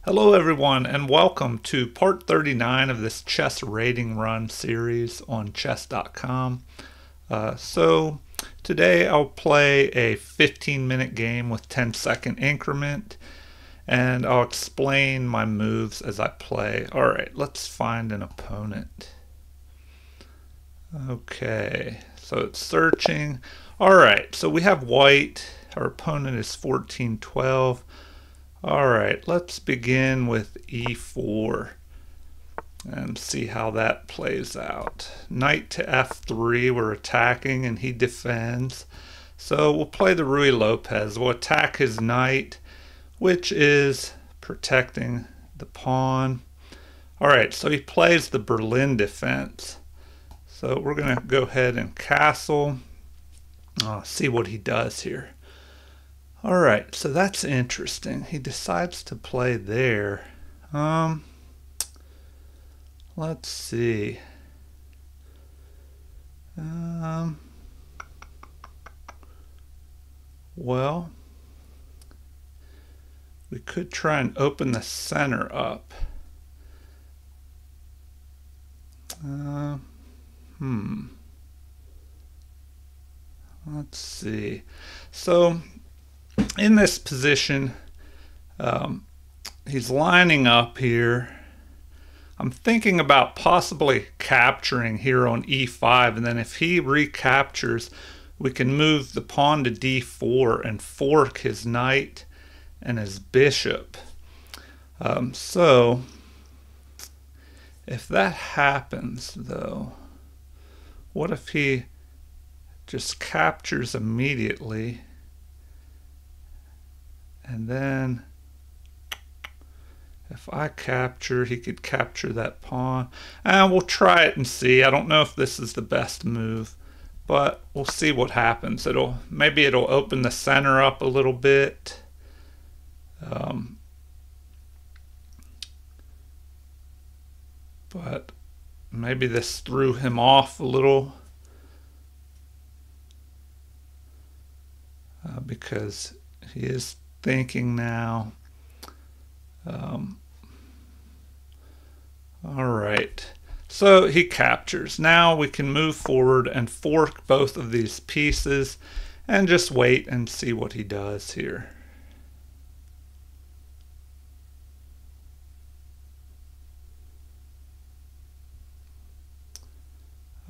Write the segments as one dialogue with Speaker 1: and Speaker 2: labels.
Speaker 1: Hello, everyone, and welcome to part 39 of this chess rating run series on chess.com. So, today I'll play a 15-minute game with 10-second increment, and I'll explain my moves as I play. Alright, let's find an opponent. Okay, so it's searching. Alright, so we have white. Our opponent is 14-12. Alright, let's begin with e4 and see how that plays out. Knight to f3, we're attacking and he defends. So we'll play the Ruy Lopez. We'll attack his knight, which is protecting the pawn. Alright, so he plays the Berlin defense. So we're going to go ahead and castle. See what he does here. Alright, so that's interesting. He decides to play there. Let's see. Well, we could try and open the center up. Let's see. So, in this position, he's lining up here. I'm thinking about possibly capturing here on e5, and then if he recaptures, we can move the pawn to d4 and fork his knight and his bishop. So, if that happens, though, what if he just captures immediately? And then if I capture, he could capture that pawn. And we'll try it and see. I don't know if this is the best move, but we'll see what happens. Maybe it'll open the center up a little bit. But maybe this threw him off a little. Because he is thinking now. Alright, so he captures. Now we can move forward and fork both of these pieces and just wait and see what he does here.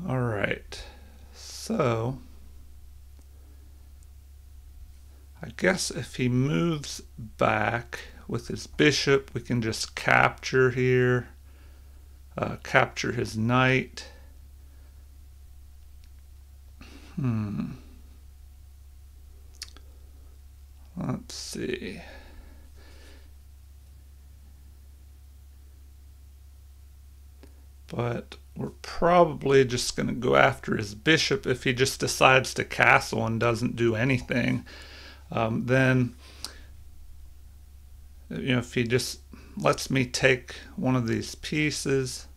Speaker 1: Alright, so I guess if he moves back with his bishop, we can just capture here, capture his knight. Let's see. But we're probably just going to go after his bishop if he just decides to castle and doesn't do anything. Then, if he just lets me take one of these pieces,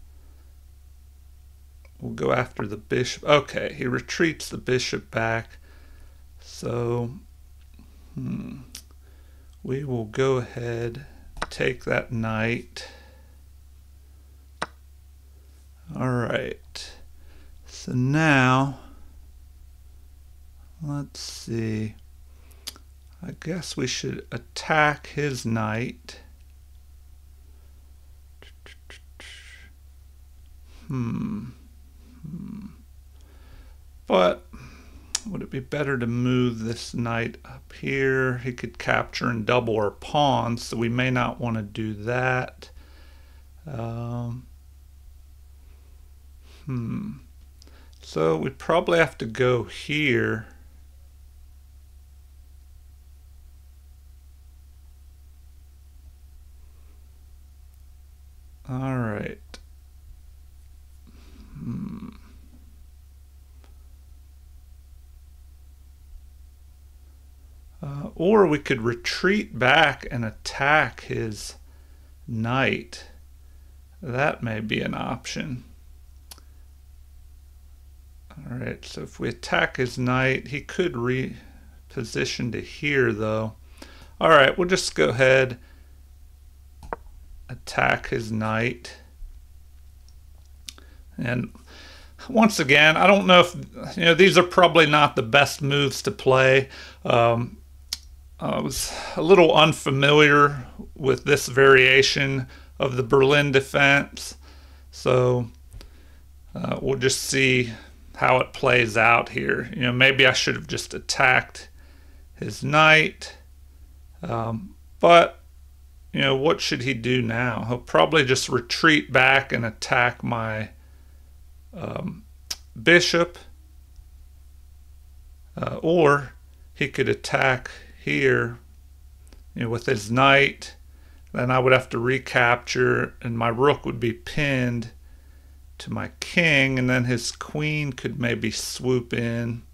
Speaker 1: we'll go after the bishop. Okay, he retreats the bishop back. So, we will go ahead, take that knight. Alright, so now, let's see. I guess we should attack his knight. But would it be better to move this knight up here? He could capture and double our pawns, so we may not want to do that. So we'd probably have to go here. Alright. Or we could retreat back and attack his knight. That may be an option. Alright, so if we attack his knight, he could reposition to here, though. Alright, we'll just go ahead attack his knight. And once again, I don't know if, these are probably not the best moves to play. I was a little unfamiliar with this variation of the Berlin defense, so we'll just see how it plays out here. Maybe I should have just attacked his knight, but what should he do now? He'll probably just retreat back and attack my bishop, or he could attack here, with his knight. Then I would have to recapture, and my rook would be pinned to my king, and then his queen could maybe swoop in.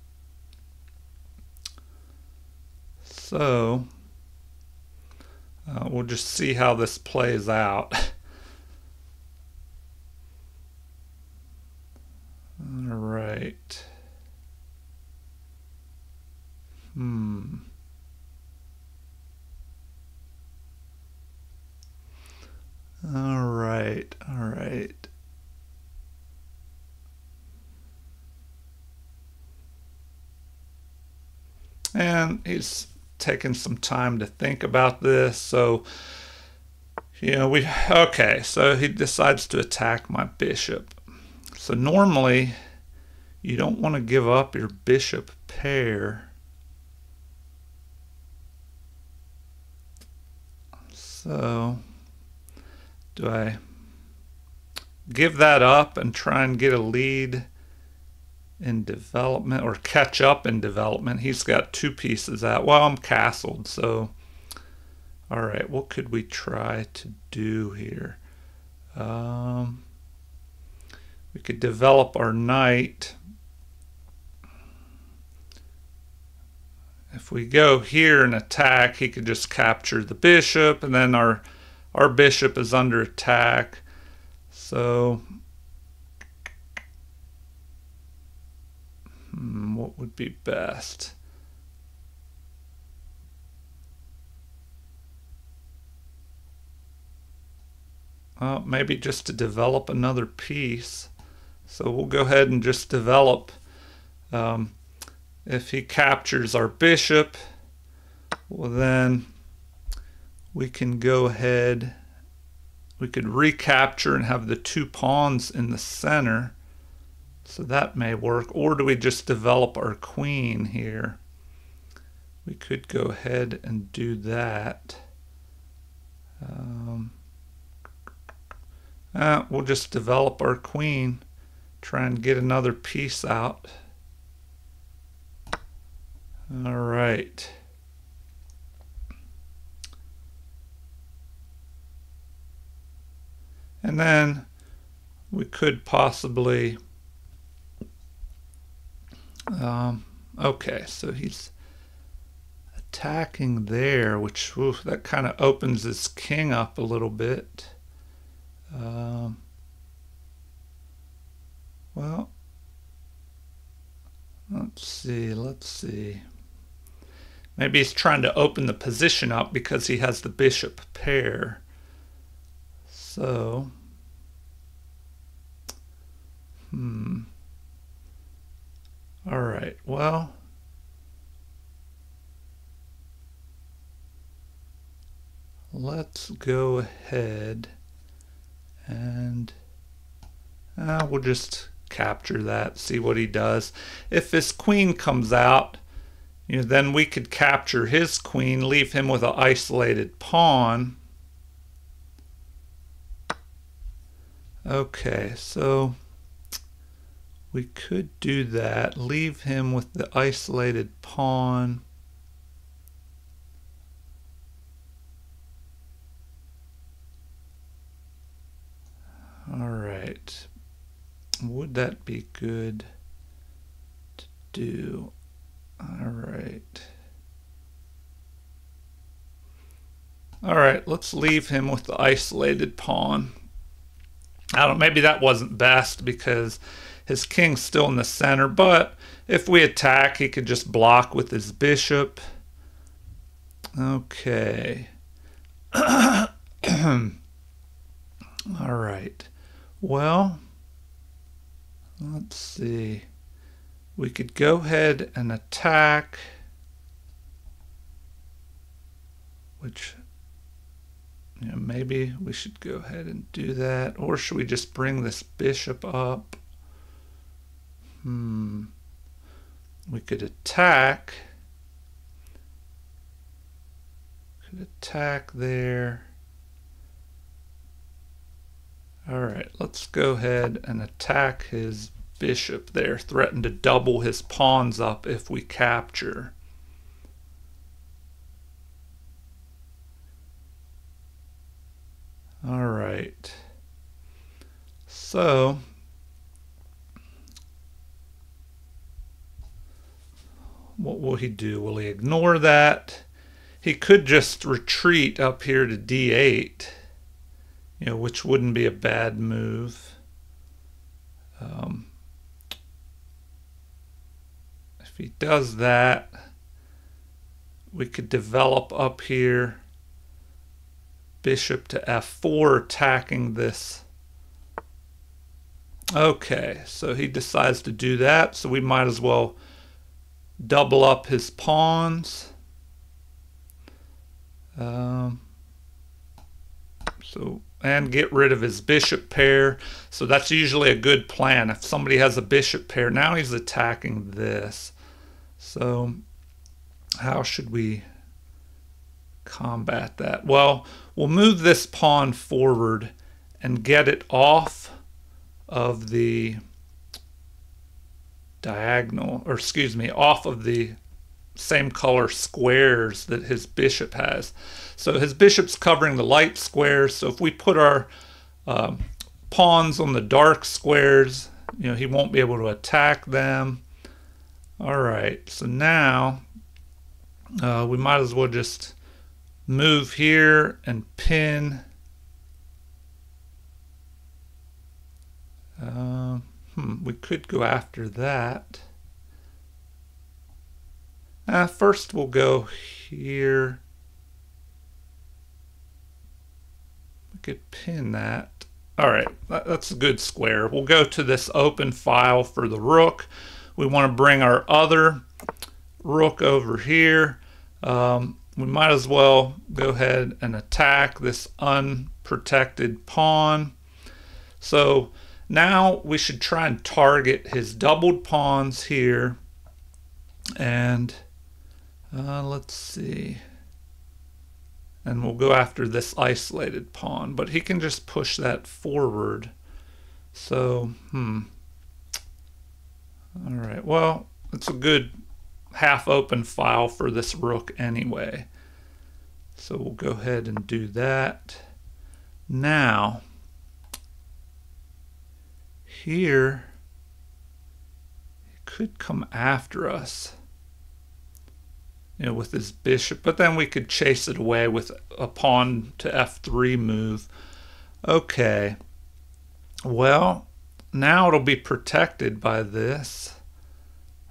Speaker 1: So we'll just see how this plays out. All right. All right. And he's taking some time to think about this, so okay, so he decides to attack my bishop. So normally you don't want to give up your bishop pair. So do I give that up and try and get a lead in development, or catch up in development? He's got 2 pieces out. Well, I'm castled, so all right, what could we try to do here? We could develop our knight. If we go here and attack, he could just capture the bishop, and then our bishop is under attack. So what would be best? Maybe just to develop another piece. So we'll go ahead and just develop. If he captures our bishop, well, then we can go ahead, we could recapture and have the 2 pawns in the center. So that may work. Or do we just develop our queen here? We could go ahead and do that. We'll just develop our queen, try and get another piece out. All right. And then we could possibly, okay, so he's attacking there, which that kind of opens his king up a little bit. Well, let's see. Maybe he's trying to open the position up because he has the bishop pair. So, all right, well, let's go ahead and we'll just capture that, see what he does. If his queen comes out, then we could capture his queen, leave him with an isolated pawn. Okay, so we could do that, leave him with the isolated pawn. All right, would that be good to do? All right. All right, let's leave him with the isolated pawn. Maybe that wasn't best because his king's still in the center, but if we attack, he could just block with his bishop. Okay. All right. Well, let's see. We could go ahead and attack, which, maybe we should go ahead and do that. Or should we just bring this bishop up? We could attack. Could attack there. All right, let's go ahead and attack his bishop there. Threaten to double his pawns up if we capture. All right. So what will he do? Will he ignore that? He could just retreat up here to d8, which wouldn't be a bad move. If he does that, we could develop up here bishop to f4, attacking this. Okay, so he decides to do that, so we might as well double up his pawns. And get rid of his bishop pair. So that's usually a good plan. If somebody has a bishop pair, now he's attacking this. So how should we combat that? Well, we'll move this pawn forward and get it off of the diagonal, or excuse me, off of the same color squares that his bishop has. So his bishop's covering the light squares, so if we put our pawns on the dark squares, he won't be able to attack them. All right, so now we might as well just move here and pin. We could go after that. First we'll go here. We could pin that. All right, that's a good square. We'll go to this open file for the rook. We want to bring our other rook over here. We might as well go ahead and attack this unprotected pawn. So now we should try and target his doubled pawns here. And let's see. And we'll go after this isolated pawn, but he can just push that forward. So, all right, well, it's a good half open file for this rook anyway. So we'll go ahead and do that. Now, here, he could come after us, with his bishop, but then we could chase it away with a pawn to f3 move. Okay, well, now it'll be protected by this.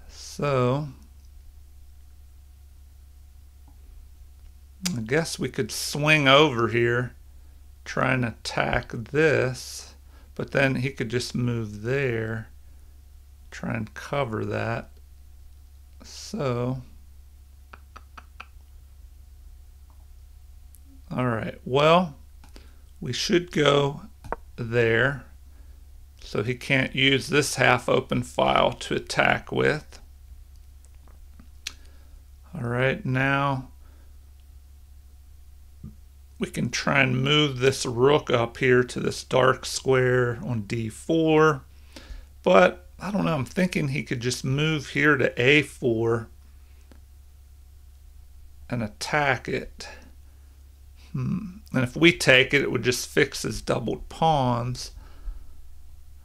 Speaker 1: So I guess we could swing over here, try and attack this, but then he could just move there, try and cover that. So, all right, well, we should go there, so he can't use this half open file to attack with. All right, now we can try and move this rook up here to this dark square on d4, but I don't know, I'm thinking he could just move here to a4 and attack it. And if we take it, it would just fix his doubled pawns.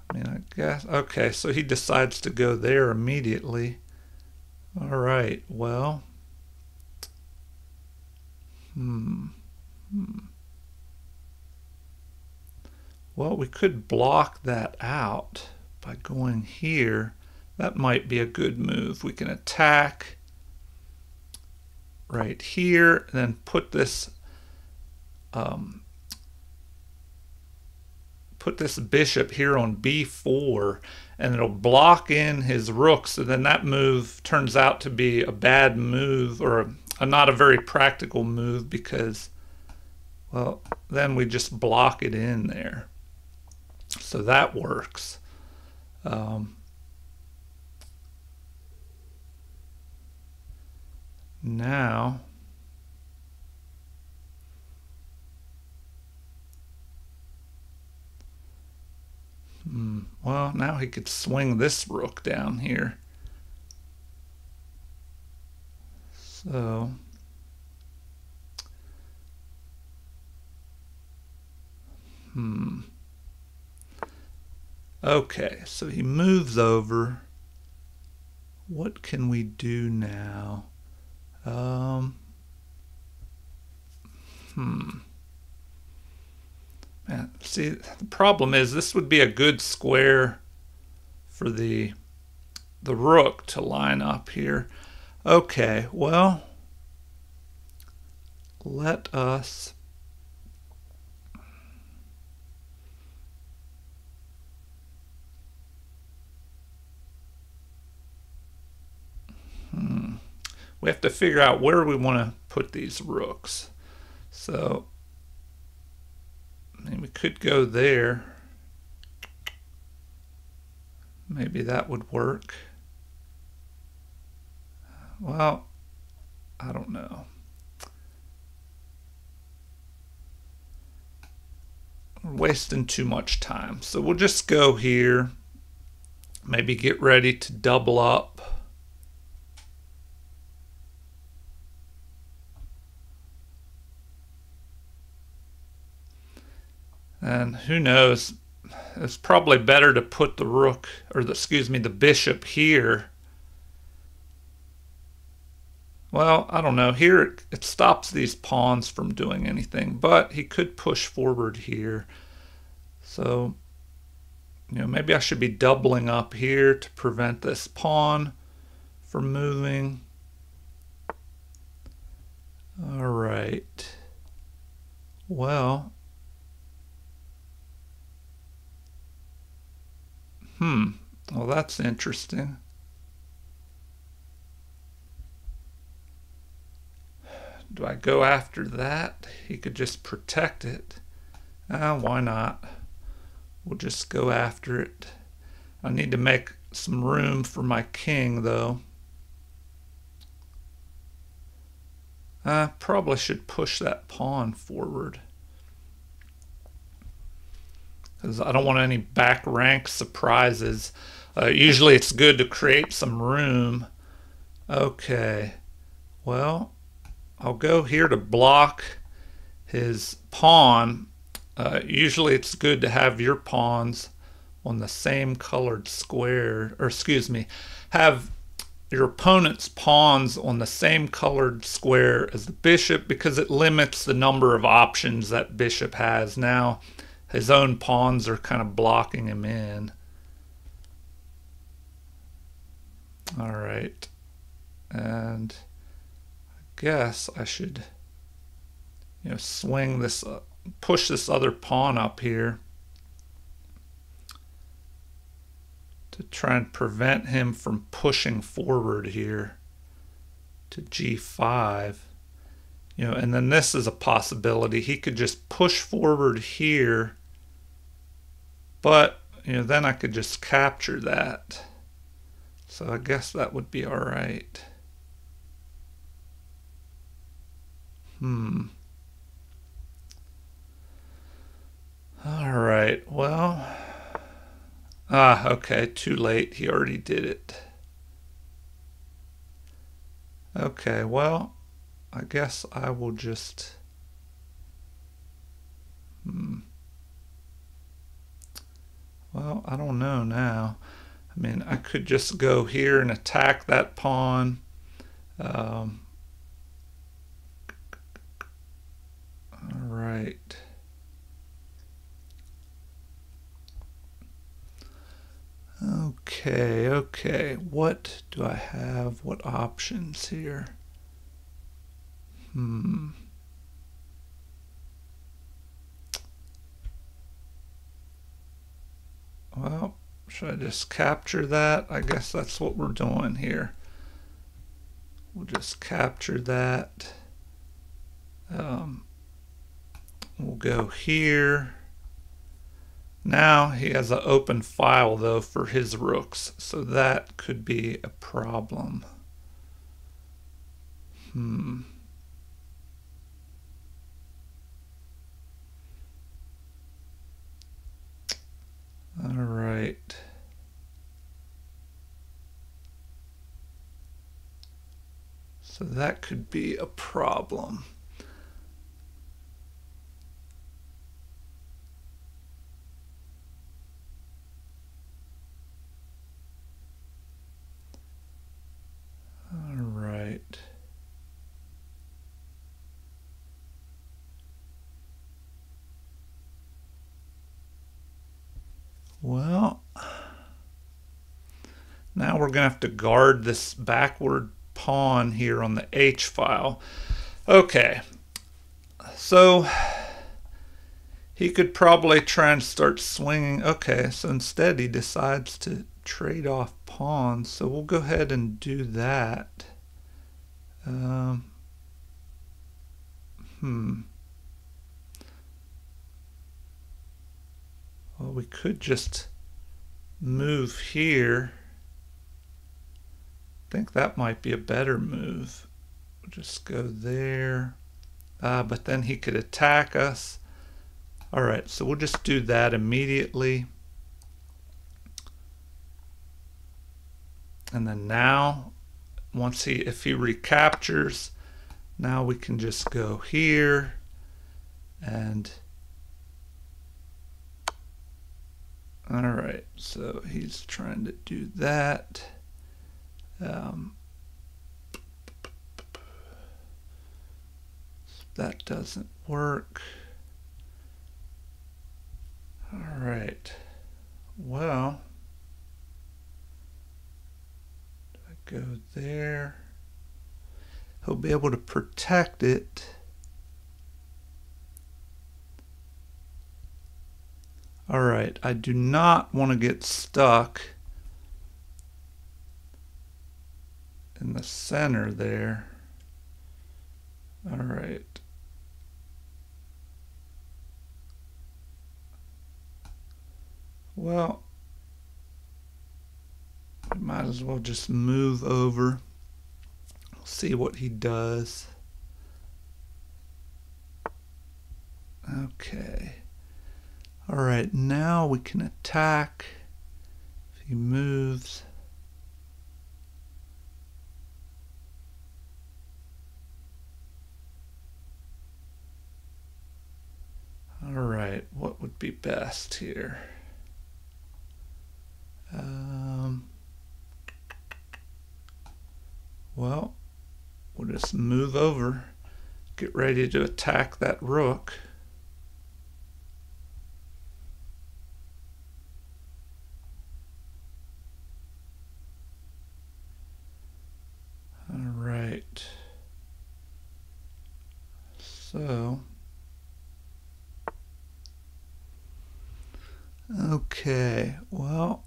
Speaker 1: I mean, I guess, okay, so he decides to go there immediately. All right, well, well, we could block that out by going here. That might be a good move. We can attack right here, and then put this put this bishop here on b4, and it'll block in his rook, so then that move turns out to be a bad move, or not a very practical move, because, well, then we just block it in there. So that works. Now, well, now he could swing this rook down here. So, okay, so he moves over. What can we do now? Man, see, the problem is this would be a good square for the rook to line up here. Okay, well, let us we have to figure out where we want to put these rooks. So, I mean, we could go there. Maybe that would work. Well, I don't know. We're wasting too much time. So we'll just go here. Maybe get ready to double up. And who knows, it's probably better to put the rook, or excuse me, the bishop here. Well, I don't know. Here it stops these pawns from doing anything, but he could push forward here. So, you know, maybe I should be doubling up here to prevent this pawn from moving. All right. Well, well, that's interesting. Do I go after that? He could just protect it. Why not? We'll just go after it. I need to make some room for my king, though. I probably should push that pawn forward, because I don't want any back rank surprises. Usually it's good to create some room. Okay, well, I'll go here to block his pawn. Usually it's good to have your pawns on the same colored square, or excuse me, have your opponent's pawns on the same colored square as the bishop, because it limits the number of options that bishop has. Now his own pawns are kind of blocking him in. All right, and I guess I should, you know, swing this, push this other pawn up here to try and prevent him from pushing forward here to g5. You know, and then this is a possibility. He could just push forward here, but, you know, then I could just capture that. So I guess that would be all right. All right, well, okay, too late. He already did it. Okay, well, I guess I will just, well, I don't know now. I mean, I could just go here and attack that pawn. All right. Okay. What do I have? What options here? I'm Well, should I just capture that? I guess that's what we're doing here. We'll just capture that. We'll go here. Now he has an open file though for his rooks, so that could be a problem. All right. So that could be a problem. All right. Well, now we're going to have to guard this backward pawn here on the H file. Okay, so he could probably try and start swinging. Okay, so instead he decides to trade off pawns, so we'll go ahead and do that. Well, we could just move here. I think that might be a better move. We'll just go there. But then he could attack us. All right, so we'll just do that immediately. And then now, if he recaptures, now we can just go here and all right, so he's trying to do that. That doesn't work. All right, well, I go there. He'll be able to protect it. All right, I do not want to get stuck in the center there. All right. Well, we might as well just move over. See what he does. Okay. All right, now we can attack if he moves. All right, what would be best here? Well, we'll just move over, get ready to attack that rook. All right. So, okay, well,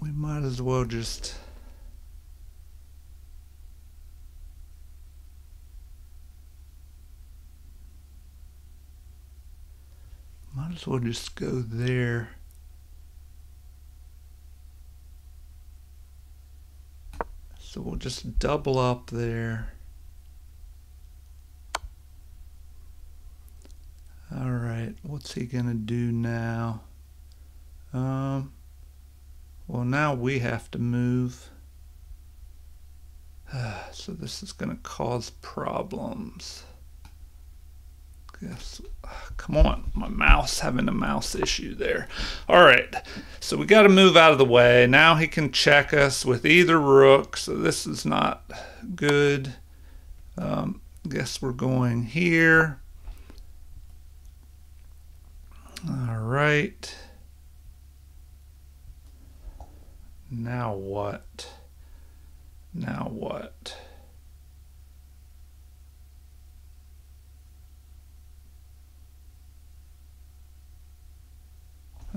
Speaker 1: we might as well just go there. So we'll just double up there. All right, what's he gonna do now? Well, now we have to move. So this is gonna cause problems. Guess, come on, my mouse, having a mouse issue there. All right, so we got to move out of the way. Now he can check us with either rook, so this is not good. Guess we're going here. All right. Now what? Now what?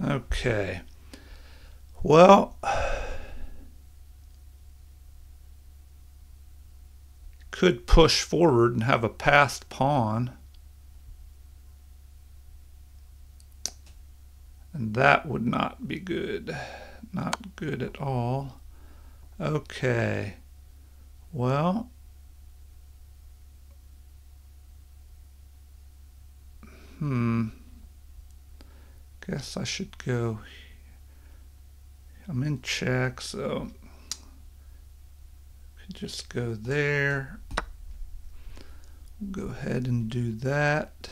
Speaker 1: Okay. Well, could push forward and have a passed pawn. And that would not be good. Not good at all. Okay. Well, guess I should go. I'm in check, so I could just go there. We'll go ahead and do that.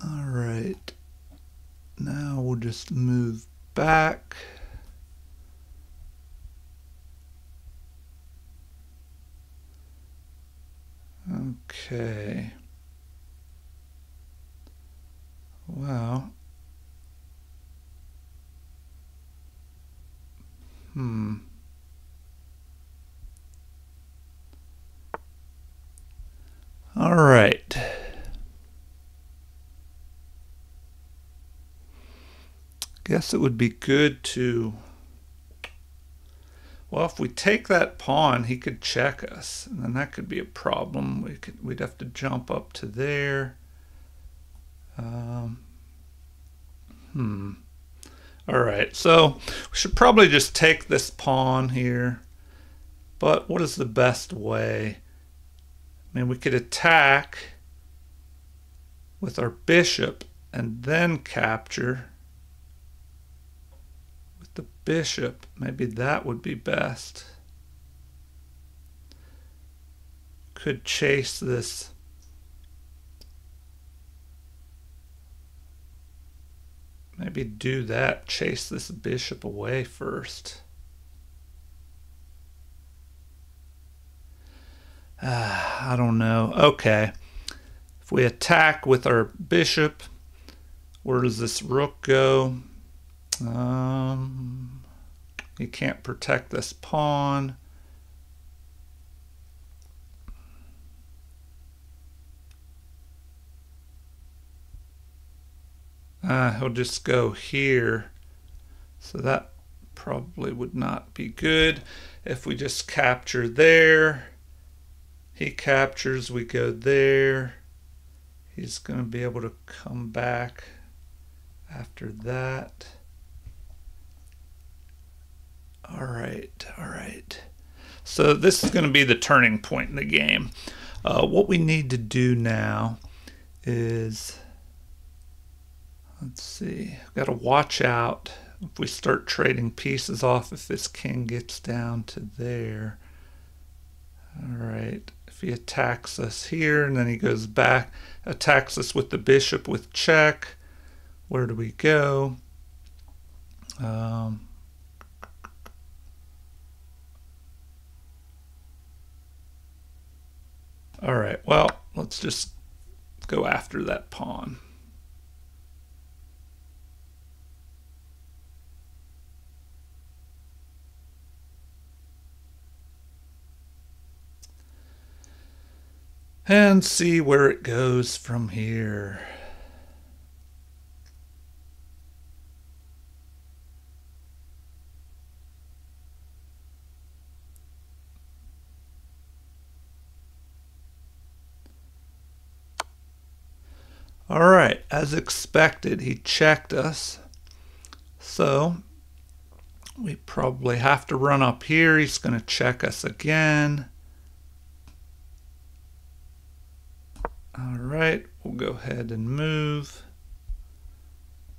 Speaker 1: All right. Now we'll just move back. Okay. Well. All right. Guess it would be good to, well, if we take that pawn, he could check us, and then that could be a problem. We'd have to jump up to there. All right, so we should probably just take this pawn here. But what is the best way? I mean, we could attack with our bishop and then capture with the bishop. Maybe that would be best. Could chase this. Maybe do that, chase this bishop away first. I don't know. Okay. If we attack with our bishop, where does this rook go? You can't protect this pawn. He'll just go here. So that probably would not be good. If we just capture there, he captures, we go there. He's going to be able to come back after that. All right. So this is going to be the turning point in the game. What we need to do now is, let's see, I've got to watch out if we start trading pieces off, if this king gets down to there. All right, if he attacks us here and then he goes back, attacks us with the bishop with check, where do we go? All right, well, let's just go after that pawn. And see where it goes from here. All right, as expected, he checked us. So we probably have to run up here. He's going to check us again. All right, we'll go ahead and move.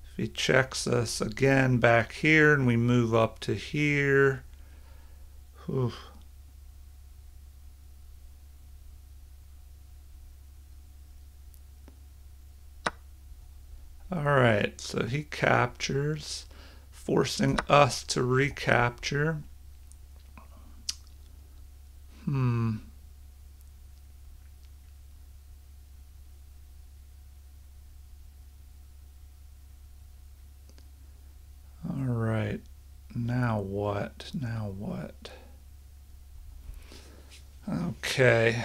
Speaker 1: If he checks us again back here and we move up to here. Whew. All right, so he captures, forcing us to recapture. All right, now what? Okay,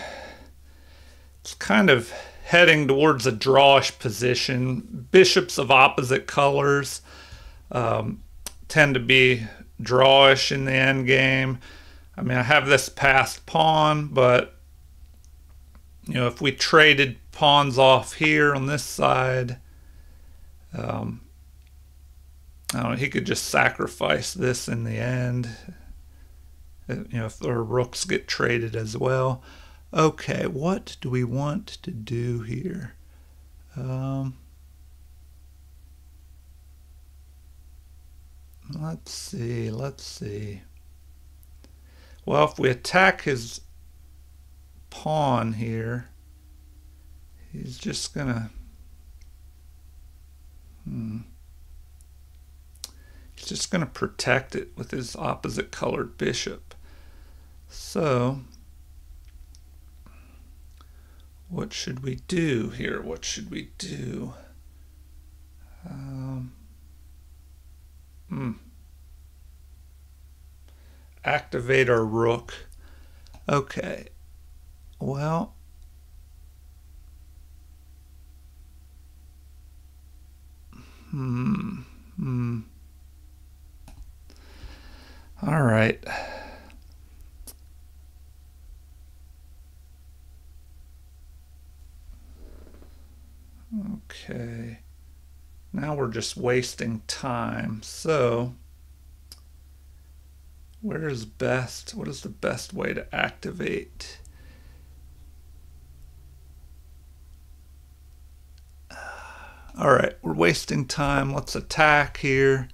Speaker 1: it's kind of heading towards a drawish position. Bishops of opposite colors tend to be drawish in the end game. I mean, I have this passed pawn, but you know, if we traded pawns off here on this side, I don't know, he could just sacrifice this in the end. You know, if our rooks get traded as well. Okay, what do we want to do here? Let's see. Well, if we attack his pawn here, he's just gonna he's just gonna protect it with his opposite colored bishop. So what should we do here? What should we do? Activate our rook. Okay. Well, all right. Okay. Now we're just wasting time. So, what is the best way to activate? All right, we're wasting time. Let's attack here.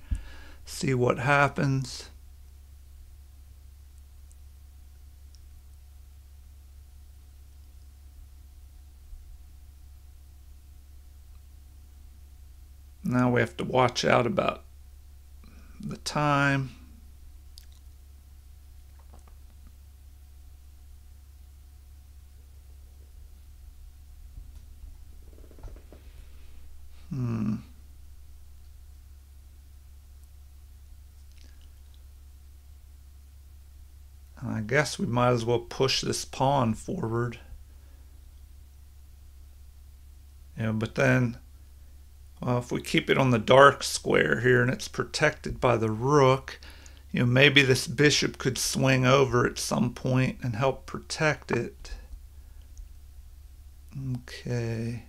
Speaker 1: See what happens. Now we have to watch out about the time. I guess we might as well push this pawn forward. You know, but then, well, if we keep it on the dark square here and it's protected by the rook, you know, maybe this bishop could swing over at some point and help protect it. Okay.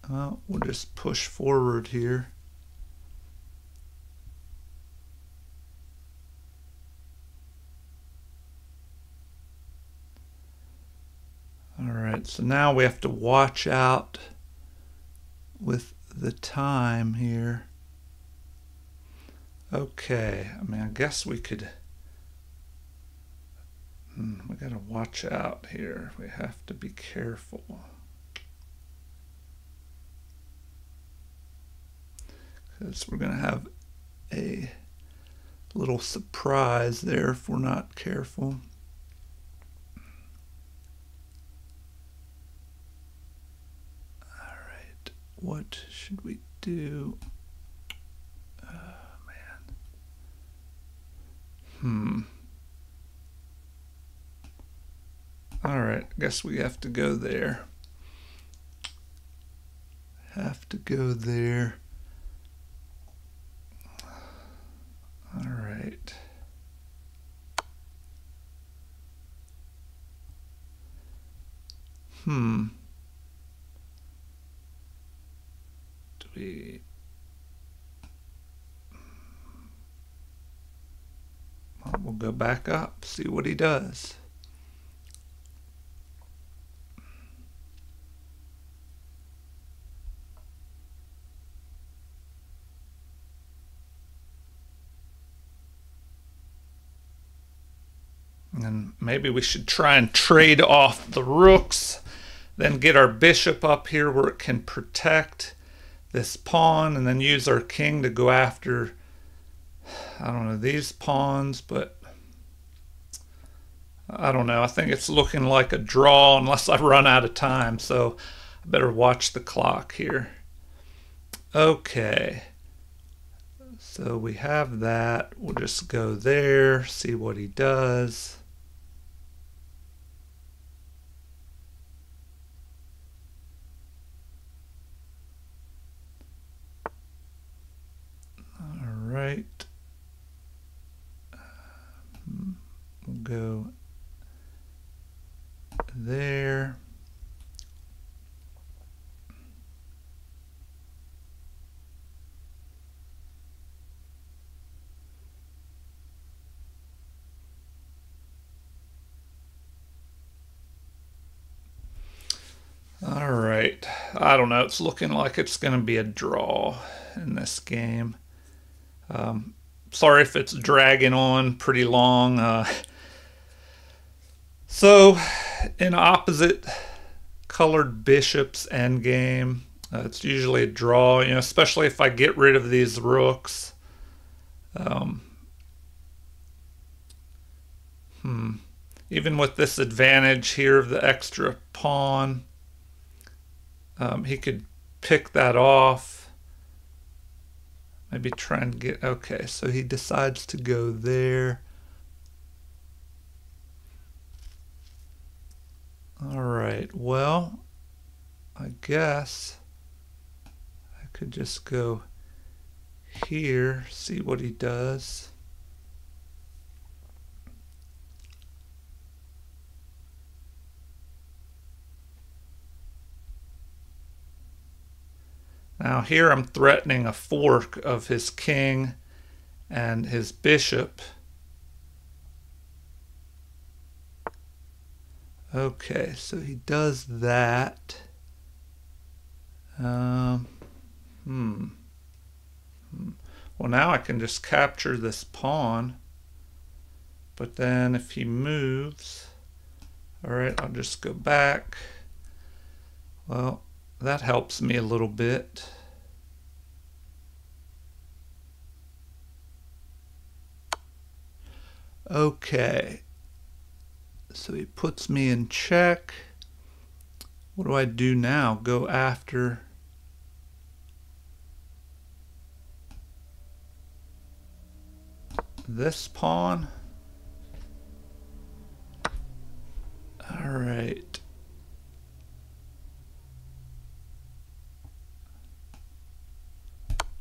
Speaker 1: Well, we'll just push forward here. All right, so now we have to watch out with the time here. Okay, I mean, I guess we could, we gotta watch out here. We have to be careful. Because we're gonna have a little surprise there if we're not careful. What should we do? Man. All right, I guess we have to go there. Have to go there. All right. We'll go back up, see what he does. And maybe we should try and trade off the rooks, then get our bishop up here where it can protect this pawn, and then use our king to go after, I don't know, these pawns, but I don't know. I think it's looking like a draw unless I run out of time, so I better watch the clock here. Okay. So we have that. We'll just go there, see what he does. there. All right, I don't know. It's looking like it's going to be a draw in this game. Sorry if it's dragging on pretty long. So, in opposite colored bishops endgame, it's usually a draw. You know, especially if I get rid of these rooks. Even with this advantage here of the extra pawn. He could pick that off. Maybe try and get... Okay, so he decides to go there. All right, well, I guess I could just go here, see what he does. Now here I'm threatening a fork of his king and his bishop. Okay, so he does that. Well, now I can just capture this pawn. But then if he moves, all right, I'll just go back. Well, that helps me a little bit. Okay. So he puts me in check. What do I do now? Go after this pawn? All right.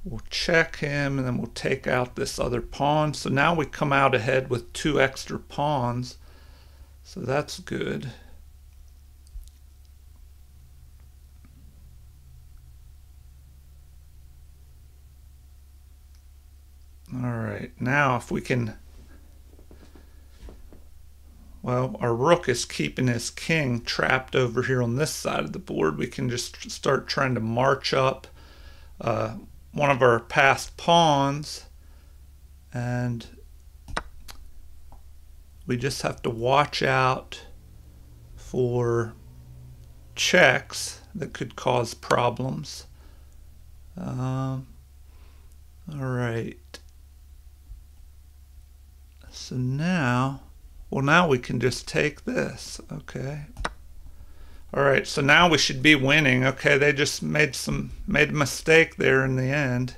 Speaker 1: We'll check him and then we'll take out this other pawn. So now we come out ahead with 2 extra pawns. So that's good. All right, now if we can... Well, our rook is keeping his king trapped over here on this side of the board. We can just start trying to march up one of our passed pawns, and we just have to watch out for checks that could cause problems. All right. So now, well, now we can just take this. Okay. All right, so now we should be winning. Okay, they just made a mistake there in the end.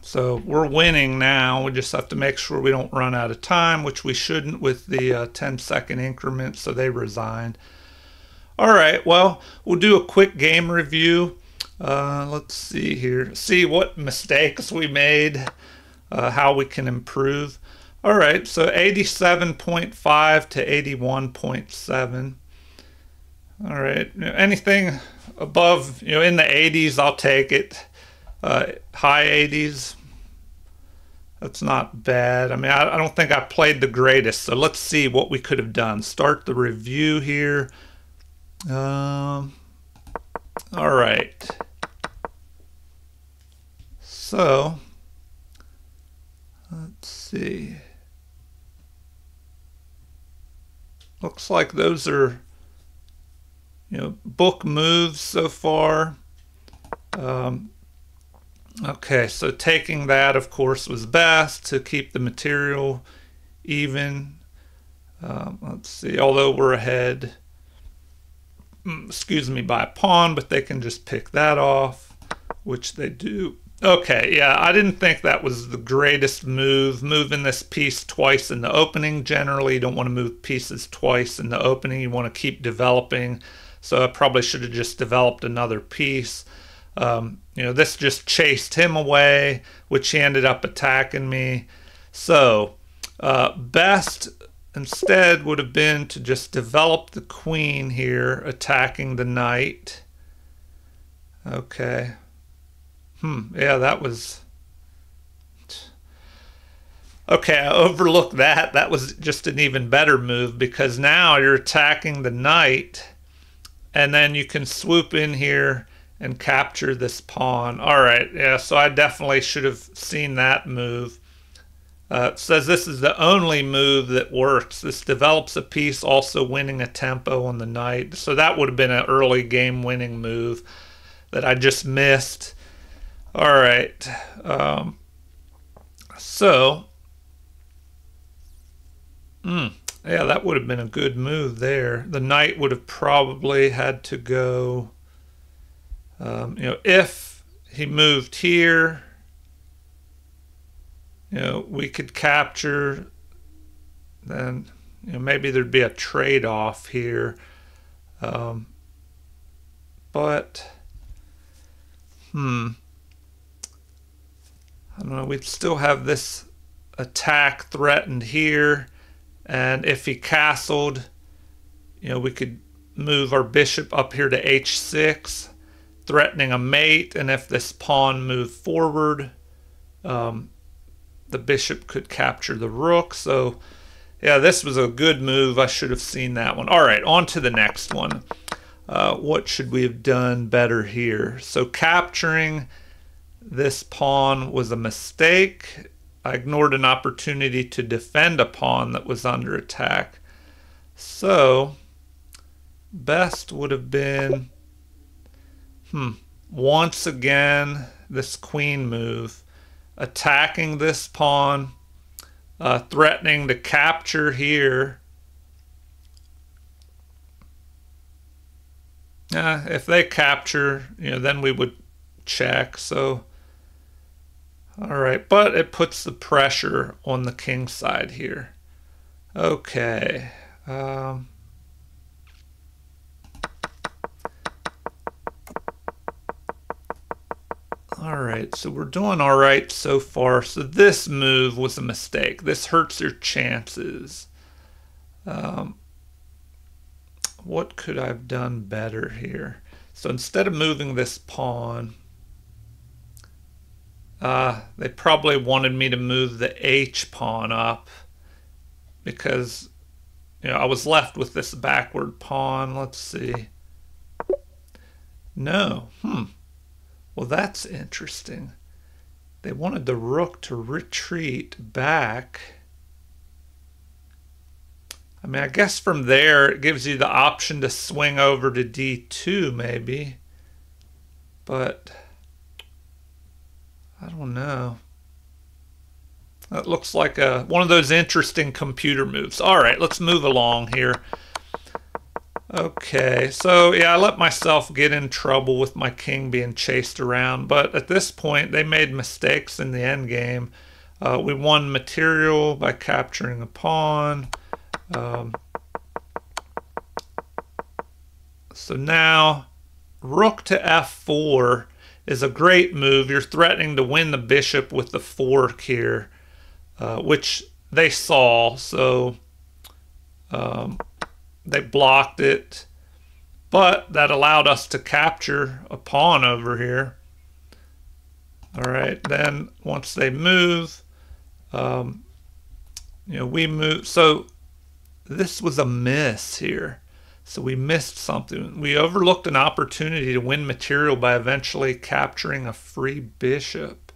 Speaker 1: So we're winning now. We just have to make sure we don't run out of time, which we shouldn't with the 10-second increment, so they resigned. All right, well, we'll do a quick game review. Let's see here. See what mistakes we made, how we can improve. All right, so 87.5 to 81.7. All right, anything above, in the 80s, I'll take it. High 80s, that's not bad. I mean, I don't think I played the greatest, so let's see what we could have done. Start the review here. All right. So, let's see. Looks like those are, book moves so far. Okay, so taking that, of course, was best to keep the material even. Let's see, although we're ahead, excuse me, by a pawn, but they can just pick that off, which they do. Okay, yeah, I didn't think that was the greatest move, moving this piece twice in the opening. Generally, you don't want to move pieces twice in the opening. You want to keep developing. So I probably should have just developed another piece. This just chased him away, which he ended up attacking me. So, best instead would have been to just develop the queen here, attacking the knight. Okay. Yeah, that was... Okay, I overlooked that. That was just an even better move, because now you're attacking the knight, and then you can swoop in here and capture this pawn. All right, yeah, so I definitely should have seen that move. It says this is the only move that works. This develops a piece, also winning a tempo on the knight. So that would have been an early game winning move that I just missed. All right. Yeah, that would have been a good move there. The knight would have probably had to go, if he moved here, we could capture, then, maybe there'd be a trade-off here. But, I don't know, we'd still have this attack threatened here. And if he castled, we could move our bishop up here to h6, threatening a mate. And if this pawn moved forward, the bishop could capture the rook. So, yeah, this was a good move. I should have seen that one. All right, on to the next one. What should we have done better here? So capturing this pawn was a mistake. I ignored an opportunity to defend a pawn that was under attack. So, best would have been, once again, this queen move, attacking this pawn, threatening to capture here. If they capture, then we would check. So, all right, but it puts the pressure on the king side here. Okay. All right, so we're doing all right so far. So this move was a mistake. This hurts your chances. What could I have done better here? So instead of moving this pawn, they probably wanted me to move the H pawn up, because I was left with this backward pawn. Let's see. No. Well, that's interesting. They wanted the rook to retreat back. I mean, I guess from there it gives you the option to swing over to d2 maybe, but I don't know. That looks like one of those interesting computer moves. All right, let's move along here. Okay, so yeah, I let myself get in trouble with my king being chased around, but at this point they made mistakes in the end game. We won material by capturing a pawn. So now rook to f4 is a great move. You're threatening to win the bishop with the fork here, which they saw, so they blocked it, but that allowed us to capture a pawn over here. All right, then once they move, we move. So this was a miss here. So we missed something. We overlooked an opportunity to win material by eventually capturing a free bishop.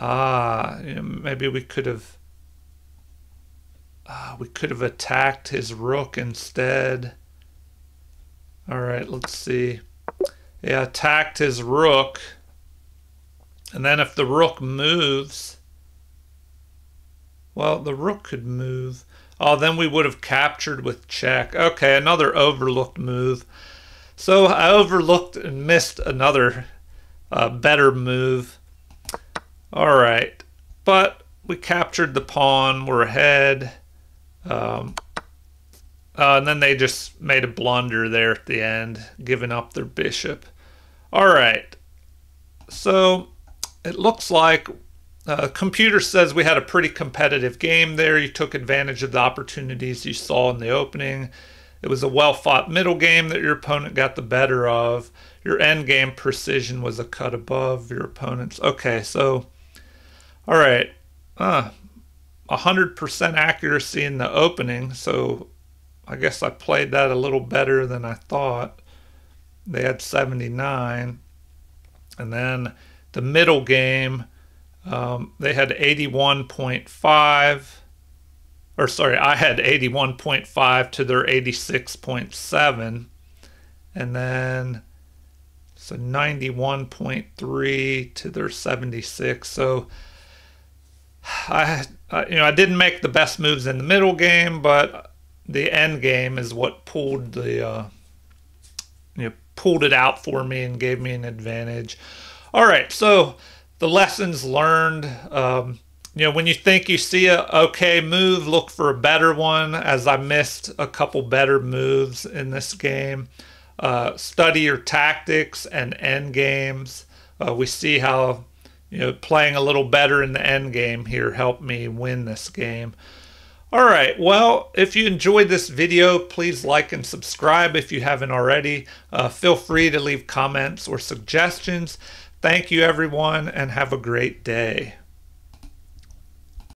Speaker 1: Maybe we could have attacked his rook instead. All right, let's see. Yeah, attacked his rook. And then if the rook moves, well, the rook could move. Oh, then we would have captured with check. Okay, another overlooked move. So I overlooked and missed another better move. All right, but we captured the pawn. We're ahead. And then they just made a blunder there at the end, giving up their bishop. All right, so it looks like Computer says we had a pretty competitive game there. You took advantage of the opportunities you saw in the opening. It was a well-fought middle game that your opponent got the better of. Your end game precision was a cut above your opponent's. Okay, so, all right. 100% accuracy in the opening, so I guess I played that a little better than I thought. They had 79. And then the middle game, they had 81.5. Or sorry, I had 81.5 to their 86.7. And then, so 91.3 to their 76. So I didn't make the best moves in the middle game, but the end game is what pulled pulled it out for me and gave me an advantage. All right, so the lessons learned. When you think you see a okay move, look for a better one, as I missed a couple better moves in this game. Study your tactics and end games. We see how playing a little better in the end game here helped me win this game. All right, well, if you enjoyed this video, please like and subscribe if you haven't already. Feel free to leave comments or suggestions. Thank you, everyone, and have a great day.